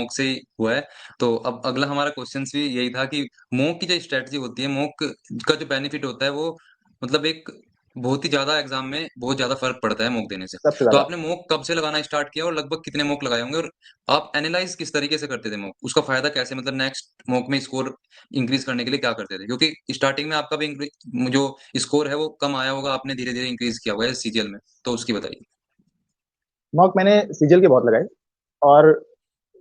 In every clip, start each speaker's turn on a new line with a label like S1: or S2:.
S1: Mock से ही हुआ है। तो अब अगला हमारा क्वेश्चन्स भी यही था कि मॉक की जो स्ट्रैटेजी होती है, मॉक का जो बेनिफिट होता है वो मतलब एक बहुत ही ज़्यादा एग्ज़ाम में बहुत ज़्यादा फ़र्क पड़ता है मॉक देने से।
S2: सबसे
S1: तो
S2: ज़्यादा।
S1: आपने मॉक कब से लगाना स्टार्ट किया और लगभग कितने मॉक लगाए होंगे और आप एनालाइज़ किस तरीके से करते थे मॉक? उसका फ़ायदा कैसे मतलब नेक्स्ट मॉक में स्कोर इंक्रीज़ करने के लिए क्या करते थे? क्योंकि स्टार्टिंग में आपका भी जो स्कोर है वो कम आया होगा, आपने धीरे-धीरे इंक्रीज़ किया होगा है सीजीएल में, तो उसकी बताइए?
S2: मॉक मैंने सीजीएल के बहुत लगाए और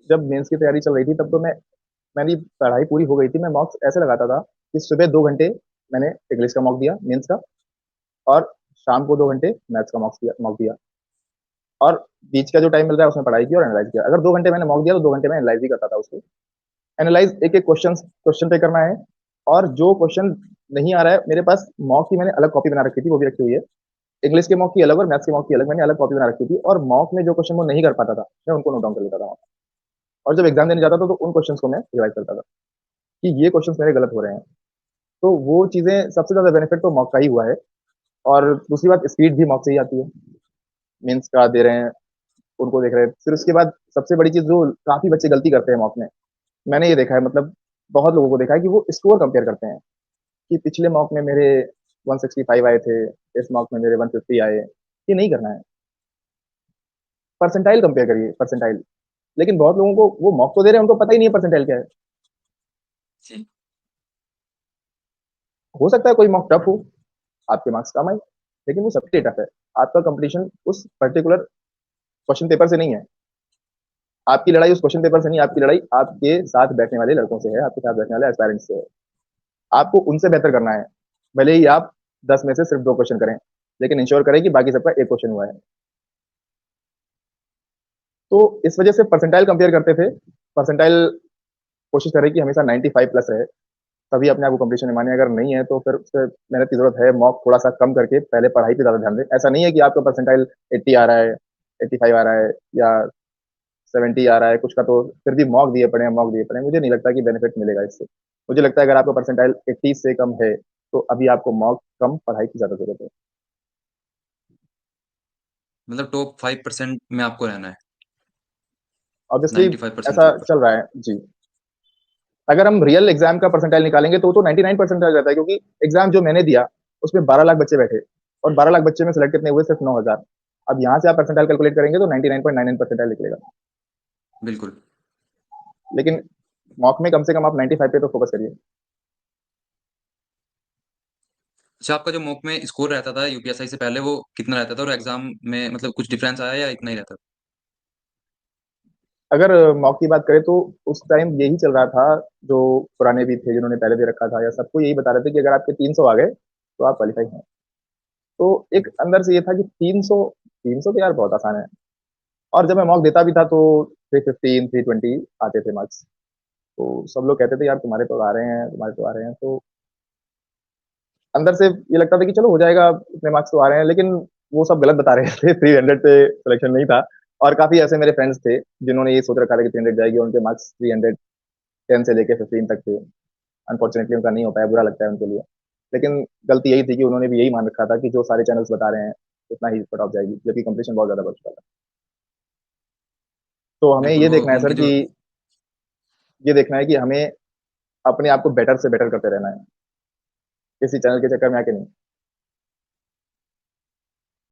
S2: जब मेंस की तैयारी चल रही थी तब तो मेरी पढ़ाई पूरी हो गई थी। मैं मॉक्स ऐसे लगाता था कि सुबह 2 घंटे मैंने इंग्लिश का मॉक दिया मेंस का और शाम को 2 घंटे मैथ्स का मॉक दिया और बीच का जो टाइम मिल रहा है उसमें पढ़ाई की और एनालाइज़ किया। अगर 2 घंटे मैंने मॉक दिया तो 2 घंटे में एनालाइज़ भी करता था उसको। एनालाइज़ एक-एक क्वेश्चन पे करना है और जो क्वेश्चन नहीं आ रहा है मेरे पास मॉक की मैंने अलग कॉपी बना रखी थी, वो भी रखी हुई है। इंग्लिश के मॉक की अलग और मैथ्स के मॉक की अलग मैंने अलग कॉपी बना रखी थी और मॉक में जो क्वेश्चन वो नहीं कर पाता था, मैं उनको नोट डाउन कर लेता था वहाँ पे। और जब एग्ज़ाम देने जाता था तो उन क्वेश्चन्स को मैं रिवाइज़ करता था कि ये क्वेश्चन्स मेरे गलत हो रहे हैं। तो वो चीज़ें सबसे ज़्यादा बेनिफिट तो मॉक का ही हुआ है और दूसरी बात स्पीड भी मॉक से ही आती है। मेंस का दे रहे हैं, उनको देख रहे हैं। फिर उसके बाद सबसे बड़ी चीज़ जो काफ़ी बच्चे गलती करते हैं मॉक में, मैंने ये देखा है मतलब बहुत लोगों को देखा है कि वो स्कोर कंपेयर करते हैं कि पिछले मॉक में मेरे 165 आए थे, इस मॉक में मेरे 150 आए। ये नहीं करना है। परसेंटाइल कंपेयर करिए, परसेंटाइल। लेकिन बहुत लोगों को वो मॉक तो दे रहे हैं, उनको पता ही नहीं है परसेंटाइल क्या है।
S1: जी।
S2: हो सकता है कोई मॉक टफ हो, आपके मार्क्स कम आए, लेकिन वो सबके लिए टफ है। आपका कंपटीशन उस पर्टिकुलर क्वेश्चन पेपर से नहीं है। आपकी लड़ाई उस क्वेश्चन पेपर से नहीं, आपकी लड़ाई आपके साथ बैठने वाले लड़कों से है, आपके साथ बैठने वाले एस्पायरेंट्स से है। आपको उनसे बेहतर करना है। भले ही आप 10 में से सिर्फ 2 क्वेश्चन करें, लेकिन इंश्योर करें कि बाकी सबका 1 क्वेश्चन हुआ है। तो इस वजह से परसेंटाइल कंपेयर करते थे। परसेंटाइल कोशिश करें कि हमेशा 95 प्लस रहे, तभी अपने आप को कंपटीशन में माने। अगर नहीं है तो फिर उससे मेहनत की जरूरत है। मॉक थोड़ा सा कम करके पहले पढ़ाई पे ज्यादा ध्यान दें। ऐसा नहीं है कि आपका परसेंटाइल 80 आ रहा है, 85 आ रहा है या 70 आ रहा है कुछ का, तो फिर भी मॉक दिए पड़े हैं, मॉक दिए पड़े हैं। मुझे नहीं लगता कि बेनिफिट मिलेगा इससे। मुझे लगता है अगर आपका परसेंटाइल 80 से कम है तो अभी आपको मॉक कम पढ़ाई की ज्यादा जरूरत है।
S1: मतलब टॉप 5% में आपको रहना है,
S2: ऑब्वियसली
S1: 95% के
S2: ऐसा
S1: ऊपर।
S2: चल रहा है जी। अगर हम रियल एग्जाम का परसेंटाइल निकालेंगे तो 99 परसेंटाइल रहता है, क्योंकि एग्जाम जो मैंने दिया उसमें 12 लाख बच्चे बैठे और 12 लाख बच्चे में सिलेक्ट कितने हुए? सिर्फ 9,000। अब यहाँ से आप परसेंटाइल कैलकुलेट करेंगे तो 99.99 परसेंटाइल निकलेगा।
S1: बिल्कुल।
S2: लेकिन मॉक में कम से कम आप 95 पे तो फोकस करिए।
S1: अच्छा, आपका जो मॉक में स्कोर रहता था यूपीएससी से पहले वो कितना रहता था और एग्ज़ाम में मतलब कुछ डिफरेंस आया या इतना ही रहता था?
S2: अगर मॉक की बात करें तो उस टाइम यही चल रहा था, जो पुराने भी थे जिन्होंने पहले भी रखा था, या सबको यही बता रहे थे कि अगर आपके 300 आ गए तो आप क्वालिफाई हैं। तो एक अंदर से ये था कि 300, 300 तो यार बहुत आसान है। और जब मैं मॉक देता भी था तो 315, 320 आते थे मार्क्स। तो सब लोग कहते थे यार तुम्हारे तो आ रहे हैं, तुम्हारे तो आ रहे हैं। तो अंदर से ये लगता था कि चलो हो जाएगा, इतने मार्क्स तो आ रहे हैं। लेकिन वो सब गलत बता रहे थे। 300 पे सिलेक्शन नहीं था। और काफी ऐसे मेरे फ्रेंड्स थे जिन्होंने ये सोच रखा था कि 300 जाएगी, और उनके मार्क्स 310 से लेके 15 तक थे। अनफॉर्चुनेटली उनका नहीं हो पाया, बुरा लगता है उनके लिए। लेकिन गलती यही थी कि उन्होंने भी यही मान रखा था कि जो सारे चैनल्स बता रहे हैं उतना ही कट ऑफ जाएगी, जबकि कंपटीशन बहुत ज्यादा बढ़ चुका था। तो हमें
S1: बिल्कुल,
S2: ये
S1: वो
S2: देखना है सर
S1: उनकी
S2: कि
S1: जो
S2: ये देखना है कि हमें अपने आप को बेटर से बेटर करते रहना है, किसी चैनल के चक्कर में आके नहीं।